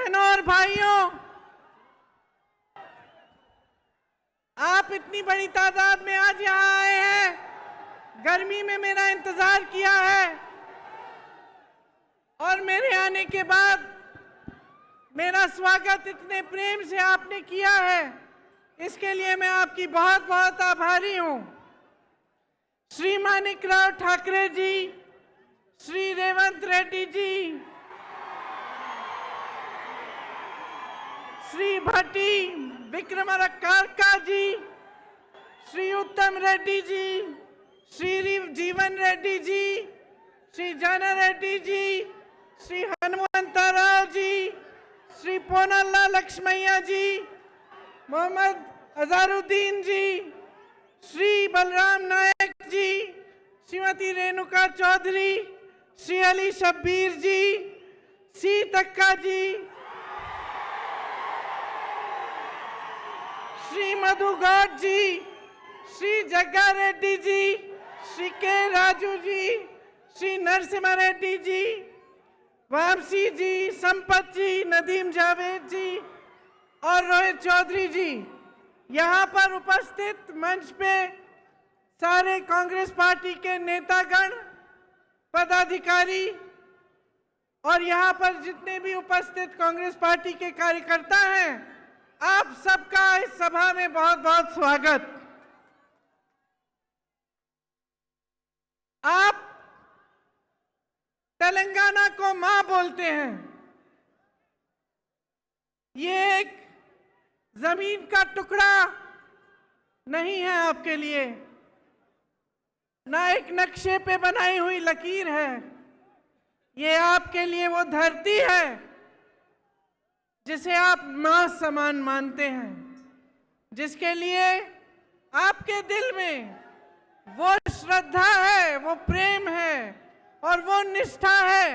बहनों और भाइयों, आप इतनी बड़ी तादाद में आज यहाँ आए हैं। गर्मी में मेरा इंतजार किया है और मेरे आने के बाद मेरा स्वागत इतने प्रेम से आपने किया है, इसके लिए मैं आपकी बहुत बहुत आभारी हूँ। श्री मानिकराव ठाकरे जी, श्री रेवंत रेड्डी जी, श्री भट्टी विक्रमार्का जी, श्री उत्तम रेड्डी जी, श्री जीवन रेड्डी जी, श्री जाना रेड्डी जी, श्री हनुमंतराव जी, श्री पोनल्ला लक्ष्मैया जी, मोहम्मद अजहरुद्दीन जी, श्री बलराम नायक जी, श्रीमती रेणुका चौधरी, श्री अली शब्बीर जी, सी तक्का जी, श्री मधु गौड जी, श्री जग्गा रेड्डी जी, श्री के राजू जी, श्री नरसिम्हा रेड्डी जी, वामसी जी, संपत जी, नदीम जावेद जी और रोहित चौधरी जी। यहाँ पर उपस्थित मंच पे सारे कांग्रेस पार्टी के नेतागण, पदाधिकारी और यहाँ पर जितने भी उपस्थित कांग्रेस पार्टी के कार्यकर्ता हैं, आप सबका इस सभा में बहुत बहुत स्वागत। आप तेलंगाना को मां बोलते हैं। ये एक जमीन का टुकड़ा नहीं है आपके लिए, ना एक नक्शे पे बनाई हुई लकीर है। ये आपके लिए वो धरती है जिसे आप मां समान मानते हैं, जिसके लिए आपके दिल में वो श्रद्धा है, वो प्रेम है और वो निष्ठा है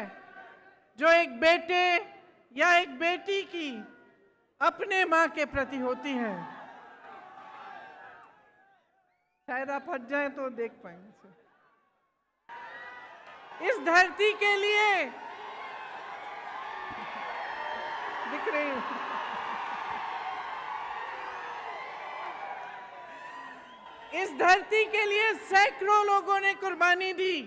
जो एक बेटे या एक बेटी की अपने मां के प्रति होती है। शायद आप हट जाएं तो देख पाएंगे। इस धरती के लिए दिख रही हूं। इस धरती के लिए सैकड़ों लोगों ने कुर्बानी दी।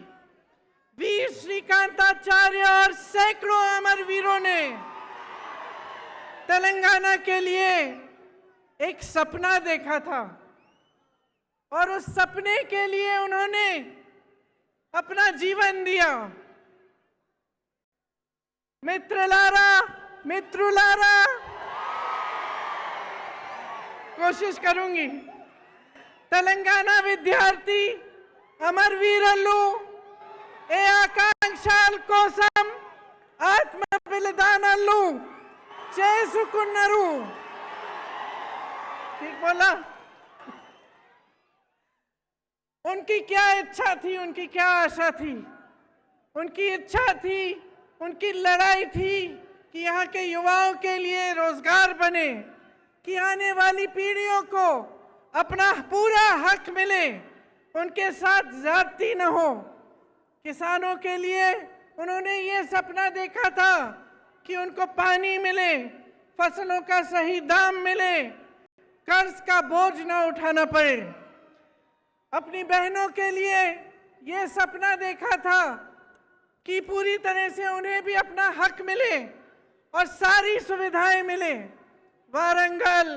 वीर श्रीकांताचार्य और सैकड़ों अमर वीरों ने तेलंगाना के लिए एक सपना देखा था और उस सपने के लिए उन्होंने अपना जीवन दिया। मित्रुलारा कोशिश करूंगी। तेलंगाना विद्यार्थी अमरवीरल्लू ए आकांक्षाल कोसम आत्म बलिदानल्लू చేసుకున్నారు। ठीक बोला? उनकी क्या इच्छा थी, उनकी क्या आशा थी? उनकी इच्छा थी, उनकी लड़ाई थी कि यहाँ के युवाओं के लिए रोजगार बने, कि आने वाली पीढ़ियों को अपना पूरा हक मिले, उनके साथ ज्यादती न हो। किसानों के लिए उन्होंने ये सपना देखा था कि उनको पानी मिले, फसलों का सही दाम मिले, कर्ज का बोझ न उठाना पड़े। अपनी बहनों के लिए ये सपना देखा था कि पूरी तरह से उन्हें भी अपना हक मिले और सारी सुविधाएं मिले। वारंगल,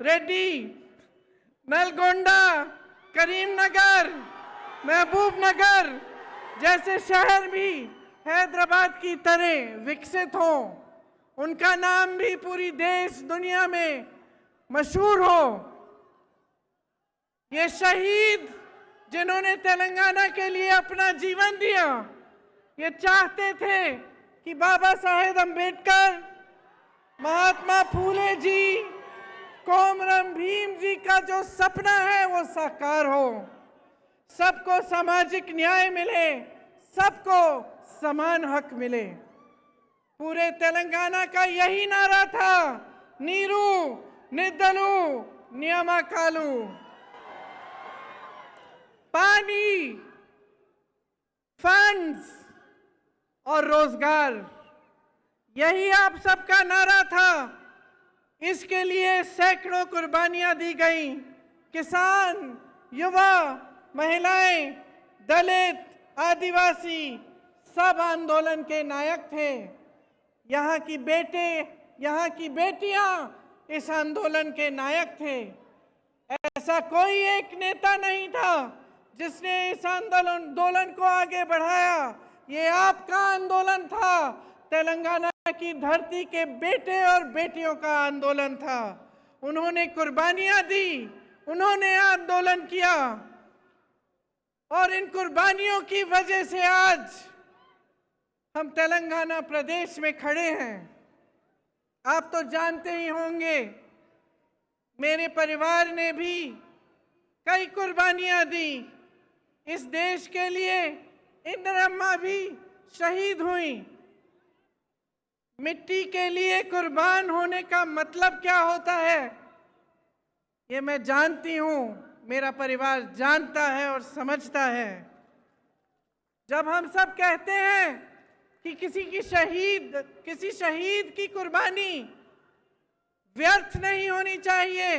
रेड्डी, नलगोंडा, करीमनगर, महबूबनगर जैसे शहर भी हैदराबाद की तरह विकसित हो, उनका नाम भी पूरी देश दुनिया में मशहूर हो। ये शहीद जिन्होंने तेलंगाना के लिए अपना जीवन दिया, ये चाहते थे कि बाबा साहेब अम्बेडकर, महात्मा फूले जी, कोमरम भीम जी का जो सपना है वो साकार हो, सबको सामाजिक न्याय मिले, सबको समान हक मिले। पूरे तेलंगाना का यही नारा था, नीरू निद्दलू नियमकालू। पानी, फंड्स और रोजगार, यही आप सबका नारा था। इसके लिए सैकड़ों कुर्बानियां दी गई। किसान, युवा, महिलाएं, दलित, आदिवासी सब आंदोलन के नायक थे। यहाँ की बेटियां इस आंदोलन के नायक थे। ऐसा कोई एक नेता नहीं था जिसने इस आंदोलन को आगे बढ़ाया। ये आपका आंदोलन था। तेलंगाना की धरती के बेटे और बेटियों का आंदोलन था। उन्होंने कुर्बानियां दी, उन्होंने आंदोलन किया और इन कुर्बानियों की वजह से आज हम तेलंगाना प्रदेश में खड़े हैं। आप तो जानते ही होंगे, मेरे परिवार ने भी कई कुर्बानियां दी इस देश के लिए। इंदिरा भी शहीद हुई। मिट्टी के लिए कुर्बान होने का मतलब क्या होता है, ये मैं जानती हूं, मेरा परिवार जानता है और समझता है। जब हम सब कहते हैं कि किसी शहीद की कुर्बानी व्यर्थ नहीं होनी चाहिए,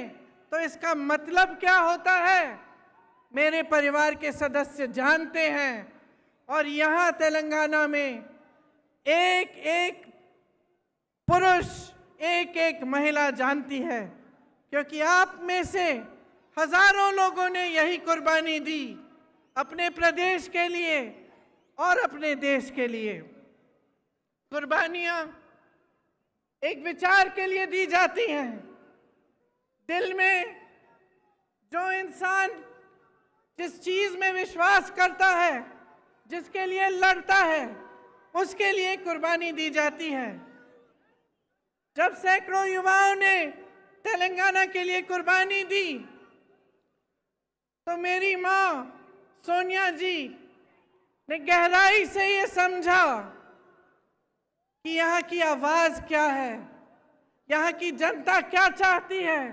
तो इसका मतलब क्या होता है, मेरे परिवार के सदस्य जानते हैं। और यहाँ तेलंगाना में एक एक पुरुष, एक एक महिला जानती है, क्योंकि आप में से हजारों लोगों ने यही कुर्बानी दी अपने प्रदेश के लिए और अपने देश के लिए। कुर्बानियां एक विचार के लिए दी जाती हैं। दिल में जो इंसान जिस चीज में विश्वास करता है, जिसके लिए लड़ता है, उसके लिए कुर्बानी दी जाती है। जब सैकड़ों युवाओं ने तेलंगाना के लिए कुर्बानी दी, तो मेरी मां सोनिया जी ने गहराई से ये समझा कि यहाँ की आवाज क्या है, यहाँ की जनता क्या चाहती है।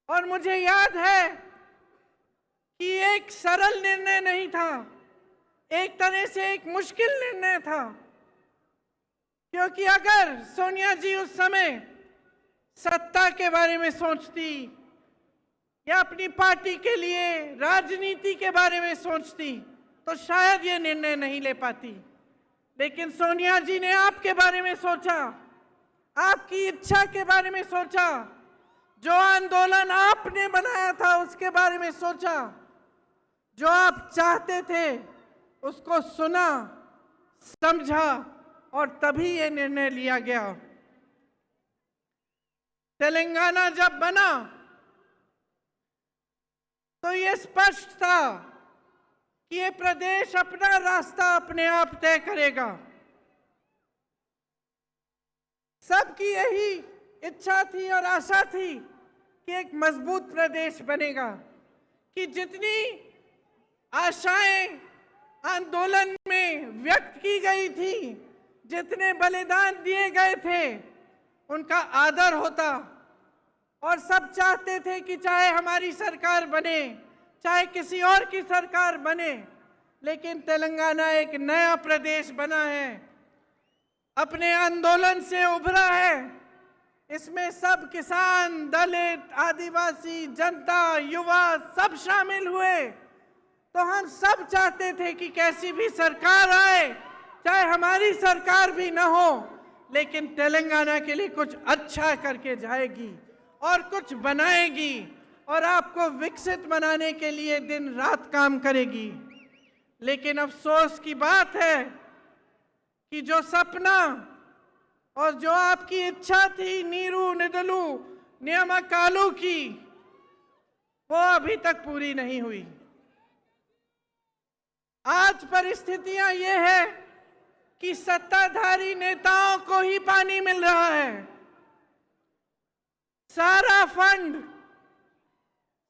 और मुझे याद है कि एक सरल निर्णय नहीं था, एक तरह से एक मुश्किल निर्णय था, क्योंकि अगर सोनिया जी उस समय सत्ता के बारे में सोचती या अपनी पार्टी के लिए राजनीति के बारे में सोचती, तो शायद ये निर्णय नहीं ले पाती। लेकिन सोनिया जी ने आपके बारे में सोचा, आपकी इच्छा के बारे में सोचा, जो आंदोलन आपने बनाया था उसके बारे में सोचा, जो आप चाहते थे उसको सुना, समझा और तभी ये निर्णय लिया गया। तेलंगाना जब बना तो ये स्पष्ट था कि ये प्रदेश अपना रास्ता अपने आप तय करेगा। सबकी यही इच्छा थी और आशा थी कि एक मजबूत प्रदेश बनेगा, कि जितनी आशाएं आंदोलन में व्यक्त की गई थी, जितने बलिदान दिए गए थे, उनका आदर होता। और सब चाहते थे कि चाहे हमारी सरकार बने, चाहे किसी और की सरकार बने, लेकिन तेलंगाना एक नया प्रदेश बना है, अपने आंदोलन से उभरा है। इसमें सब किसान, दलित, आदिवासी, जनता, युवा सब शामिल हुए। तो हम सब चाहते थे कि कैसी भी सरकार आए, चाहे हमारी सरकार भी ना हो, लेकिन तेलंगाना के लिए कुछ अच्छा करके जाएगी और कुछ बनाएगी और आपको विकसित बनाने के लिए दिन रात काम करेगी। लेकिन अफसोस की बात है कि जो सपना और जो आपकी इच्छा थी नीरू निदलू नियमकालू की, वो अभी तक पूरी नहीं हुई। आज परिस्थितियां ये है कि सत्ताधारी नेताओं को ही पानी मिल रहा है। सारा फंड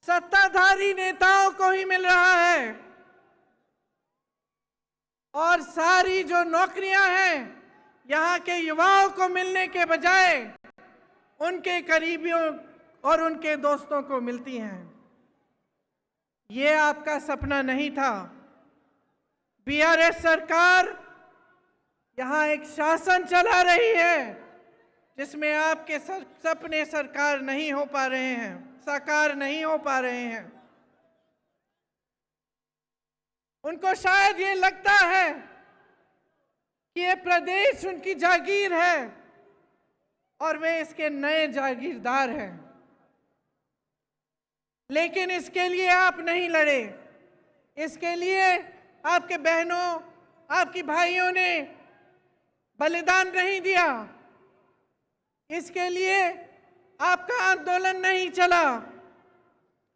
सत्ताधारी नेताओं को ही मिल रहा है और सारी जो नौकरियां हैं यहाँ के युवाओं को मिलने के बजाय उनके करीबियों और उनके दोस्तों को मिलती हैं। ये आपका सपना नहीं था। बीआरएस सरकार यहाँ एक शासन चला रही है जिसमें आपके सपने सरकार नहीं हो पा रहे हैं, साकार नहीं हो पा रहे हैं। उनको शायद ये लगता है कि ये प्रदेश उनकी जागीर है और वे इसके नए जागीरदार हैं, लेकिन इसके लिए आप नहीं लड़े। इसके लिए आपके बहनों, आपकी भाइयों ने बलिदान नहीं दिया। इसके लिए आपका आंदोलन नहीं चला।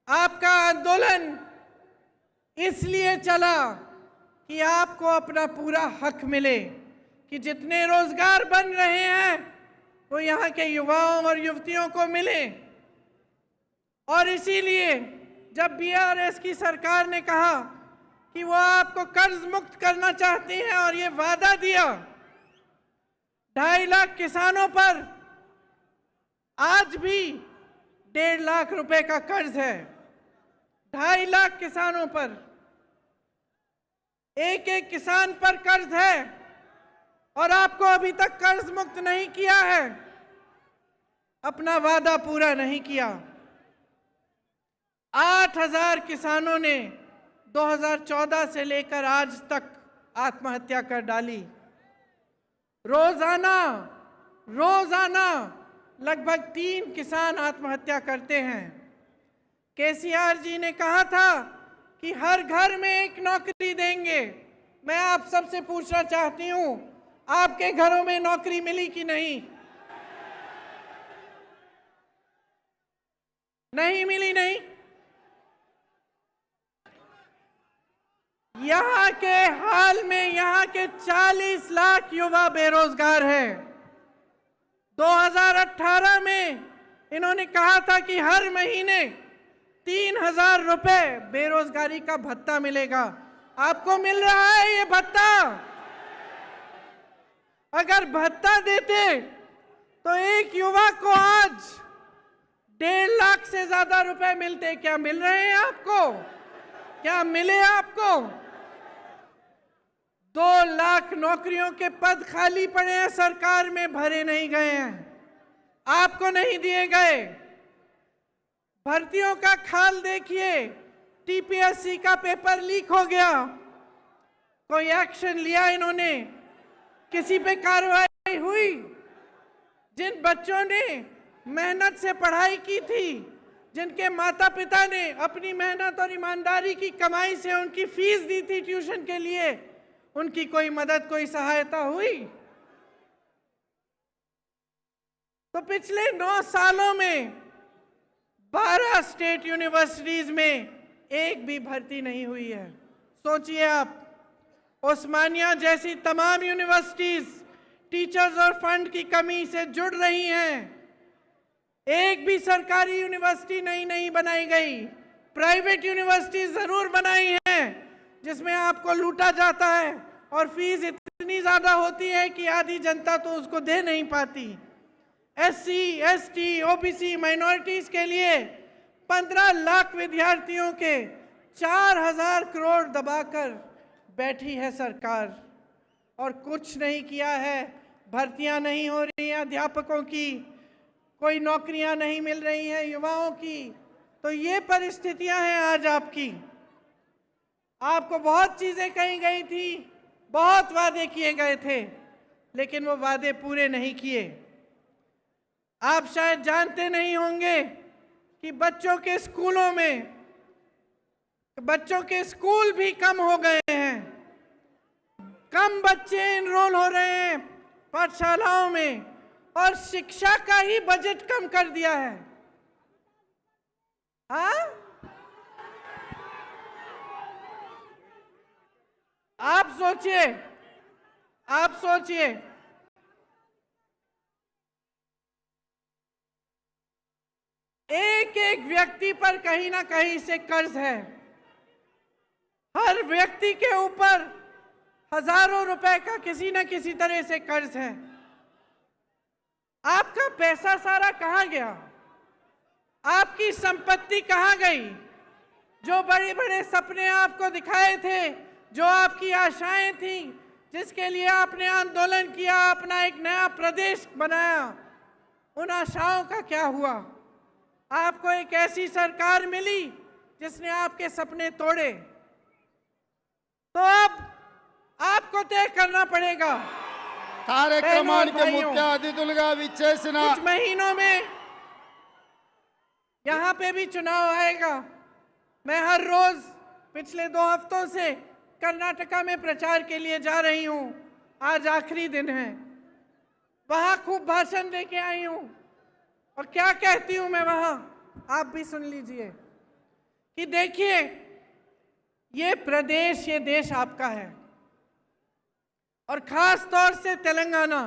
आपका आंदोलन इसलिए चला कि आपको अपना पूरा हक मिले, कि जितने रोजगार बन रहे हैं वो यहाँ के युवाओं और युवतियों को मिले। और इसीलिए जब बीआरएस की सरकार ने कहा कि वो आपको कर्ज मुक्त करना चाहती है और ये वादा दिया, 2.5 लाख किसानों पर आज भी 1.5 लाख रुपए का कर्ज है। 2.5 लाख किसानों पर, एक एक किसान पर कर्ज है और आपको अभी तक कर्ज मुक्त नहीं किया है, अपना वादा पूरा नहीं किया। 8,000 किसानों ने 2014 से लेकर आज तक आत्महत्या कर डाली। रोजाना लगभग 3 किसान आत्महत्या करते हैं। केसीआर जी ने कहा था कि हर घर में एक नौकरी देंगे। मैं आप सबसे पूछना चाहती हूं, आपके घरों में नौकरी मिली कि नहीं? नहीं मिली। नहीं। यहाँ के हाल में यहाँ के 40 लाख युवा बेरोजगार हैं। 2018 में इन्होंने कहा था कि हर महीने 3,000 रुपए बेरोजगारी का भत्ता मिलेगा। आपको मिल रहा है ये भत्ता? अगर भत्ता देते तो एक युवा को आज 1.5 लाख से ज्यादा रुपए मिलते। क्या मिल रहे हैं आपको? क्या मिले आपको? 2 लाख नौकरियों के पद खाली पड़े हैं, सरकार में भरे नहीं गए हैं, आपको नहीं दिए गए। भर्तियों का खाल देखिए, टीपीएससी का पेपर लीक हो गया, कोई एक्शन लिया इन्होंने? किसी पे कार्रवाई हुई? जिन बच्चों ने मेहनत से पढ़ाई की थी, जिनके माता पिता ने अपनी मेहनत और ईमानदारी की कमाई से उनकी फीस दी थी ट्यूशन के लिए, उनकी कोई मदद, कोई सहायता हुई? तो पिछले 9 सालों में 12 स्टेट यूनिवर्सिटीज में एक भी भर्ती नहीं हुई है। सोचिए आप, उस्मानिया जैसी तमाम यूनिवर्सिटीज टीचर्स और फंड की कमी से जुड़ रही हैं। एक भी सरकारी यूनिवर्सिटी नहीं बनाई गई। प्राइवेट यूनिवर्सिटी जरूर बनाई हैं जिसमें आपको लूटा जाता है और फीस इतनी ज्यादा होती है कि आधी जनता तो उसको दे नहीं पाती। एससी, एसटी, ओबीसी, माइनॉरिटीज के लिए 15 लाख विद्यार्थियों के 4,000 करोड़ दबाकर बैठी है सरकार और कुछ नहीं किया है। भर्तियां नहीं हो रही हैं अध्यापकों की, कोई नौकरियां नहीं मिल रही हैं युवाओं की। तो ये परिस्थितियां हैं आज आपकी। आपको बहुत चीजें कही गई थी, बहुत वादे किए गए थे, लेकिन वो वादे पूरे नहीं किए। आप शायद जानते नहीं होंगे कि बच्चों के स्कूलों में, बच्चों के स्कूल भी कम हो गए हैं। कम बच्चे एनरोल हो रहे हैं पाठशालाओं में और शिक्षा का ही बजट कम कर दिया है। हाँ? आप सोचिए, आप सोचिए, एक एक व्यक्ति पर कहीं ना कहीं से कर्ज है। हर व्यक्ति के ऊपर हजारों रुपए का किसी न किसी तरह से कर्ज है। आपका पैसा सारा कहां गया? आपकी संपत्ति कहां गई? जो बड़े बड़े सपने आपको दिखाए थे, जो आपकी आशाएं थी, जिसके लिए आपने आंदोलन किया, अपना एक नया प्रदेश बनाया, उन आशाओं का क्या हुआ? आपको एक ऐसी सरकार मिली जिसने आपके सपने तोड़े। तो अब आपको तय करना पड़ेगा। కార్యక్రమానికి ముఖ్య అతిథులుగా విచ్చేసిన कुछ महीनों में यहाँ पे भी चुनाव आएगा। मैं हर रोज पिछले 2 हफ्तों से कर्नाटका में प्रचार के लिए जा रही हूँ। आज आखिरी दिन है। वहाँ खूब भाषण देके आई हूँ और क्या कहती हूँ मैं वहाँ, आप भी सुन लीजिए कि देखिए, ये प्रदेश, ये देश आपका है, और खास तौर से तेलंगाना,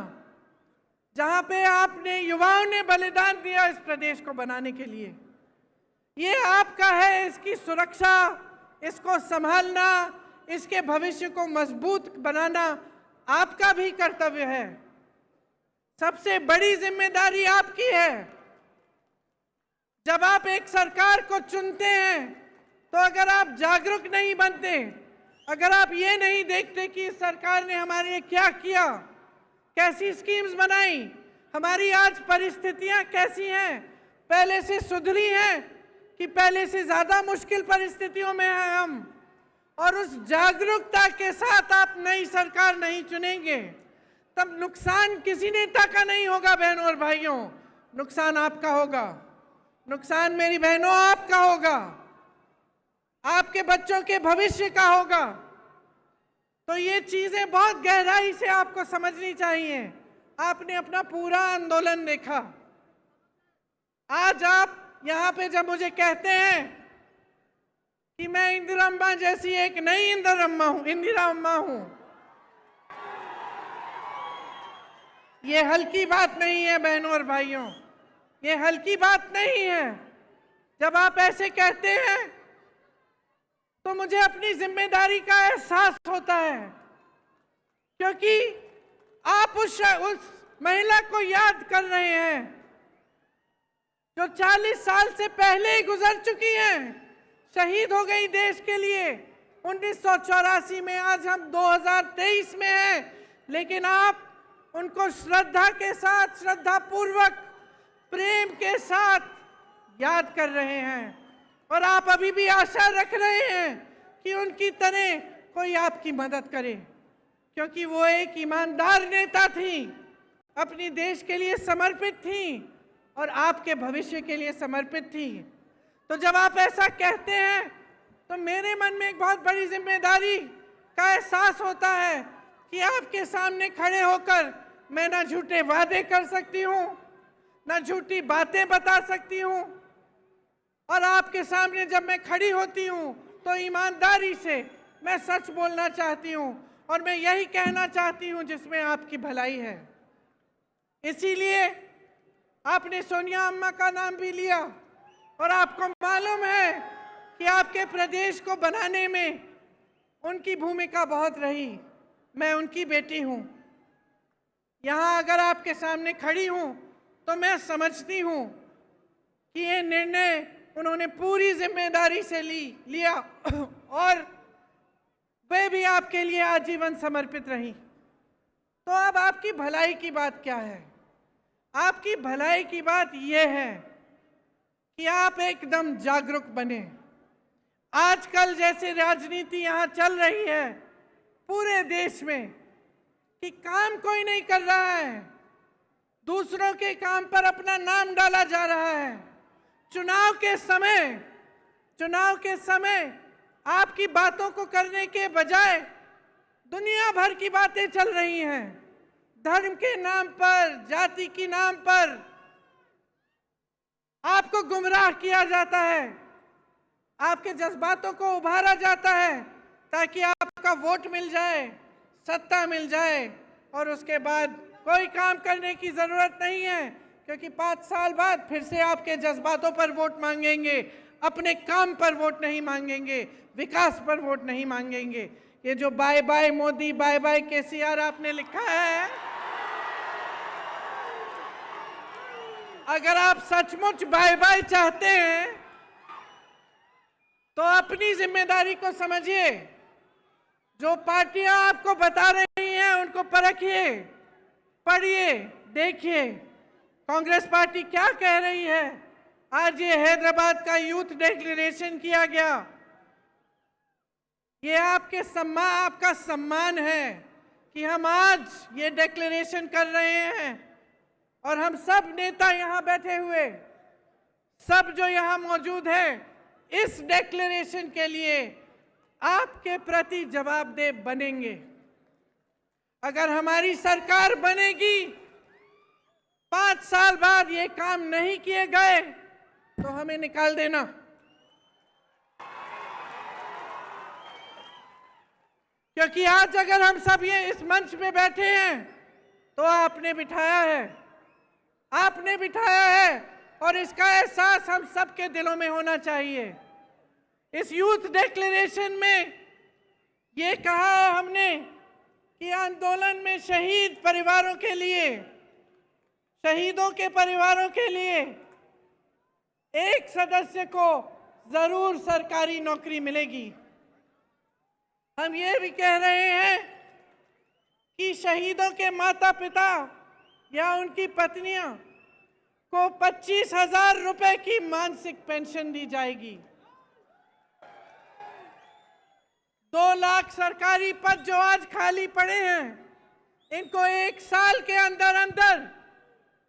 जहाँ पे आपने, युवाओं ने बलिदान दिया इस प्रदेश को बनाने के लिए, ये आपका है। इसकी सुरक्षा, इसको संभालना, इसके भविष्य को मजबूत बनाना आपका भी कर्तव्य है। सबसे बड़ी जिम्मेदारी आपकी है। जब आप एक सरकार को चुनते हैं तो अगर आप जागरूक नहीं बनते, अगर आप ये नहीं देखते कि इस सरकार ने हमारे लिए क्या किया, कैसी स्कीम्स बनाई, हमारी आज परिस्थितियां कैसी हैं, पहले से सुधरी हैं कि पहले से ज्यादा मुश्किल परिस्थितियों में हैं हम, और उस जागरूकता के साथ आप नई सरकार नहीं चुनेंगे, तब नुकसान किसी नेता का नहीं होगा बहनों और भाइयों, नुकसान आपका होगा। नुकसान मेरी बहनों आपका होगा, आपके बच्चों के भविष्य का होगा। तो ये चीजें बहुत गहराई से आपको समझनी चाहिए। आपने अपना पूरा आंदोलन देखा। आज आप यहाँ पे जब मुझे कहते हैं कि मैं इंदिरा अम्मा जैसी एक नई इंदिरा अम्मा हूं, ये हल्की बात नहीं है बहनों और भाइयों, ये हल्की बात नहीं है। जब आप ऐसे कहते हैं तो मुझे अपनी जिम्मेदारी का एहसास होता है, क्योंकि आप उस महिला को याद कर रहे हैं जो 40 साल से पहले ही गुजर चुकी हैं, शहीद हो गई देश के लिए 1984 में। आज हम 2023 में हैं, लेकिन आप उनको श्रद्धा के साथ, श्रद्धा पूर्वक, प्रेम के साथ याद कर रहे हैं, और आप अभी भी आशा रख रहे हैं कि उनकी तरह कोई आपकी मदद करे, क्योंकि वो एक ईमानदार नेता थी, अपनी देश के लिए समर्पित थी और आपके भविष्य के लिए समर्पित थी। तो जब आप ऐसा कहते हैं तो मेरे मन में एक बहुत बड़ी जिम्मेदारी का एहसास होता है कि आपके सामने खड़े होकर मैं ना झूठे वादे कर सकती हूँ, ना झूठी बातें बता सकती हूँ, और आपके सामने जब मैं खड़ी होती हूँ तो ईमानदारी से मैं सच बोलना चाहती हूँ, और मैं यही कहना चाहती हूँ जिसमें आपकी भलाई है। इसीलिए आपने सोनिया अम्मा का नाम भी लिया, और आपको मालूम है कि आपके प्रदेश को बनाने में उनकी भूमिका बहुत रही। मैं उनकी बेटी हूँ। यहाँ अगर आपके सामने खड़ी हूँ तो मैं समझती हूँ कि ये निर्णय उन्होंने पूरी जिम्मेदारी से लिया, और वे भी आपके लिए आजीवन समर्पित रही। तो अब आपकी भलाई की बात क्या है? आपकी भलाई की बात यह है कि आप एकदम जागरूक बने। आजकल जैसे राजनीति यहाँ चल रही है पूरे देश में, कि काम कोई नहीं कर रहा है, दूसरों के काम पर अपना नाम डाला जा रहा है। चुनाव के समय आपकी बातों को करने के बजाय दुनिया भर की बातें चल रही हैं। धर्म के नाम पर, जाति के नाम पर आपको गुमराह किया जाता है, आपके जज्बातों को उभारा जाता है ताकि आपका वोट मिल जाए, सत्ता मिल जाए, और उसके बाद कोई काम करने की जरूरत नहीं है, क्योंकि 5 साल बाद फिर से आपके जज्बातों पर वोट मांगेंगे, अपने काम पर वोट नहीं मांगेंगे, विकास पर वोट नहीं मांगेंगे। ये जो bye bye Modi, bye bye KCR आपने लिखा है, अगर आप सचमुच बाय बाय चाहते हैं तो अपनी जिम्मेदारी को समझिए। जो पार्टियां आपको बता रही को परखिए, पढ़िए, देखिए कांग्रेस पार्टी क्या कह रही है। आज ये हैदराबाद का यूथ डिक्लेरेशन किया गया, ये आपका सम्मान है कि हम आज ये डिक्लेरेशन कर रहे हैं। और हम सब नेता यहाँ बैठे हुए, सब जो यहाँ मौजूद है, इस डिक्लेरेशन के लिए आपके प्रति जवाबदेह बनेंगे। अगर हमारी सरकार बनेगी, 5 साल बाद ये काम नहीं किए गए तो हमें निकाल देना। क्योंकि आज अगर हम सब ये इस मंच में बैठे हैं तो आपने बिठाया है, आपने बिठाया है, और इसका एहसास हम सबके दिलों में होना चाहिए। इस यूथ डिक्लेरेशन में ये कहा है हमने कि आंदोलन में शहीद परिवारों के लिए, शहीदों के परिवारों के लिए एक सदस्य को जरूर सरकारी नौकरी मिलेगी। हम ये भी कह रहे हैं कि शहीदों के माता पिता या उनकी पत्नियां को 25,000 रुपए की मासिक पेंशन दी जाएगी। 2 लाख सरकारी पद जो आज खाली पड़े हैं, इनको 1 साल के अंदर अंदर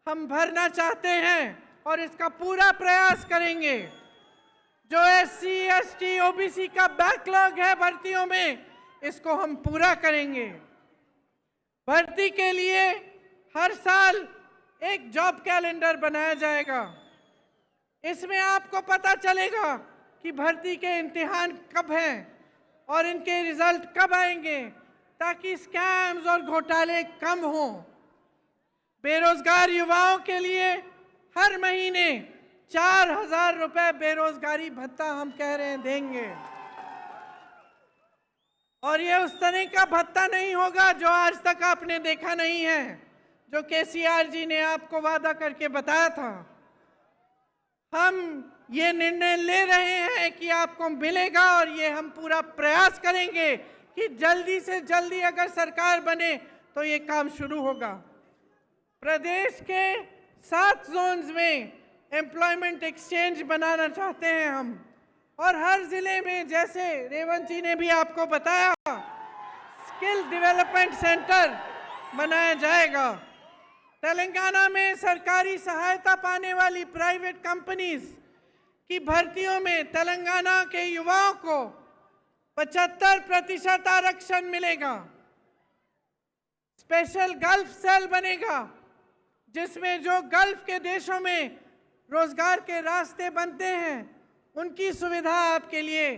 हम भरना चाहते हैं और इसका पूरा प्रयास करेंगे। जो SC, ST, OBC का बैकलॉग है भर्तियों में, इसको हम पूरा करेंगे। भर्ती के लिए हर साल एक जॉब कैलेंडर बनाया जाएगा। इसमें आपको पता चलेगा कि भर्ती के इम्तिहान कब हैं और इनके रिजल्ट कब आएंगे, ताकि स्कैम्स और घोटाले कम हों। बेरोजगार युवाओं के लिए हर महीने 4,000 रुपए बेरोजगारी भत्ता हम कह रहे हैं देंगे। और ये उस तरह का भत्ता नहीं होगा जो आज तक आपने देखा नहीं है, जो KCR जी ने आपको वादा करके बताया था। हम ये निर्णय ले रहे हैं कि आपको मिलेगा, और ये हम पूरा प्रयास करेंगे कि जल्दी से जल्दी अगर सरकार बने तो ये काम शुरू होगा। प्रदेश के 7 जोन्स में एम्प्लॉयमेंट एक्सचेंज बनाना चाहते हैं हम, और हर जिले में, जैसे रेवंत जी ने भी आपको बताया, स्किल डेवलपमेंट सेंटर बनाया जाएगा। तेलंगाना में सरकारी सहायता पाने वाली प्राइवेट कंपनीज की भर्तियों में तेलंगाना के युवाओं को 75% आरक्षण मिलेगा। स्पेशल गल्फ सेल बनेगा, जिसमें जो गल्फ के देशों में रोजगार के रास्ते बनते हैं, उनकी सुविधा आपके लिए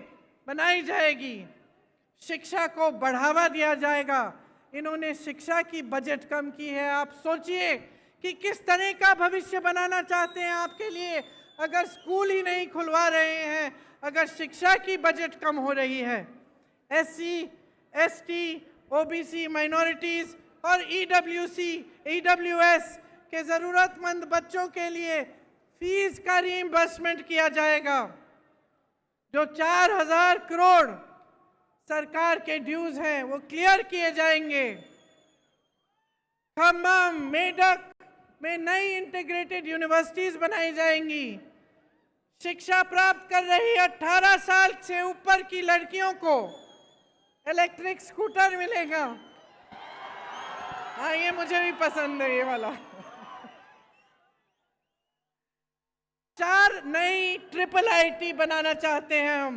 बनाई जाएगी। शिक्षा को बढ़ावा दिया जाएगा। इन्होंने शिक्षा की बजट कम की है। आप सोचिए कि किस तरह का भविष्य बनाना चाहते हैं आपके लिए, अगर स्कूल ही नहीं खुलवा रहे हैं, अगर शिक्षा की बजट कम हो रही है। SC, ST, OBC, माइनॉरिटीज और EWS के ज़रूरतमंद बच्चों के लिए फीस का रीइंबर्समेंट किया जाएगा। जो 4,000 करोड़ सरकार के ड्यूज हैं वो क्लियर किए जाएंगे। खम्भम, मेडक में नई इंटीग्रेटेड यूनिवर्सिटीज बनाई जाएंगी। शिक्षा प्राप्त कर रही 18 साल से ऊपर की लड़कियों को इलेक्ट्रिक स्कूटर मिलेगा। हाँ, ये मुझे भी पसंद है, ये वाला। 4 नई IIIT बनाना चाहते हैं हम।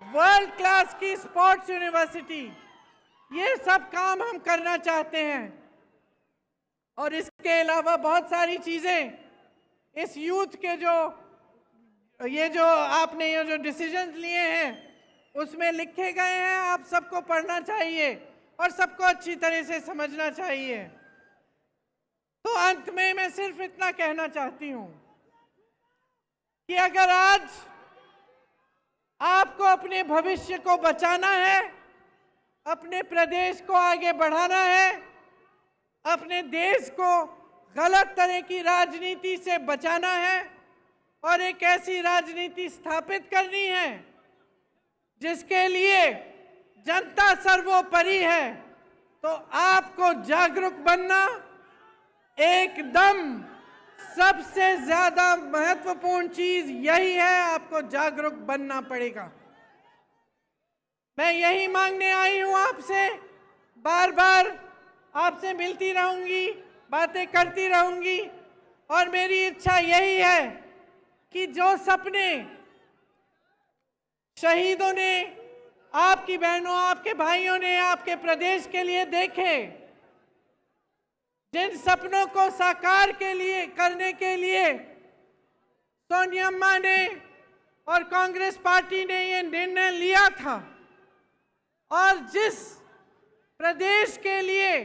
वर्ल्ड क्लास की स्पोर्ट्स यूनिवर्सिटी, ये सब काम हम करना चाहते हैं। और इसके अलावा बहुत सारी चीजें इस यूथ के जो आपने ये जो डिसीजंस लिए हैं उसमें लिखे गए हैं। आप सबको पढ़ना चाहिए और सबको अच्छी तरह से समझना चाहिए। तो अंत में मैं सिर्फ इतना कहना चाहती हूं कि अगर आज आपको अपने भविष्य को बचाना है, अपने प्रदेश को आगे बढ़ाना है, अपने देश को गलत तरह की राजनीति से बचाना है और एक ऐसी राजनीति स्थापित करनी है जिसके लिए जनता सर्वोपरि है, तो आपको जागरूक बनना एकदम सबसे ज्यादा महत्वपूर्ण चीज यही है। आपको जागरूक बनना पड़ेगा। मैं यही मांगने आई हूं आपसे, बार बार आपसे मिलती रहूंगी, बातें करती रहूंगी, और मेरी इच्छा यही है कि जो सपने शहीदों ने, आपकी बहनों, आपके भाइयों ने आपके प्रदेश के लिए देखे, जिन सपनों को साकार करने के लिए सोनिया अम्मा ने और कांग्रेस पार्टी ने ये निर्णय लिया था, और जिस प्रदेश के लिए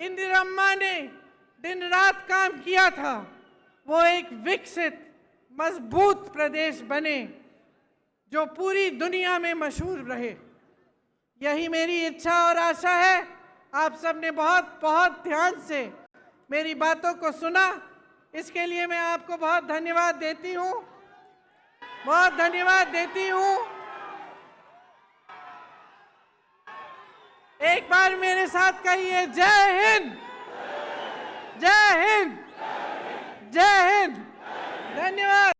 इंदिरा अम्मा ने दिन रात काम किया था, वो एक विकसित मजबूत प्रदेश बने जो पूरी दुनिया में मशहूर रहे। यही मेरी इच्छा और आशा है। आप सबने बहुत बहुत ध्यान से मेरी बातों को सुना, इसके लिए मैं आपको बहुत धन्यवाद देती हूँ, बहुत धन्यवाद देती हूँ। एक बार मेरे साथ कहिए, जय हिंद, जय हिंद, जय हिंद। धन्यवाद।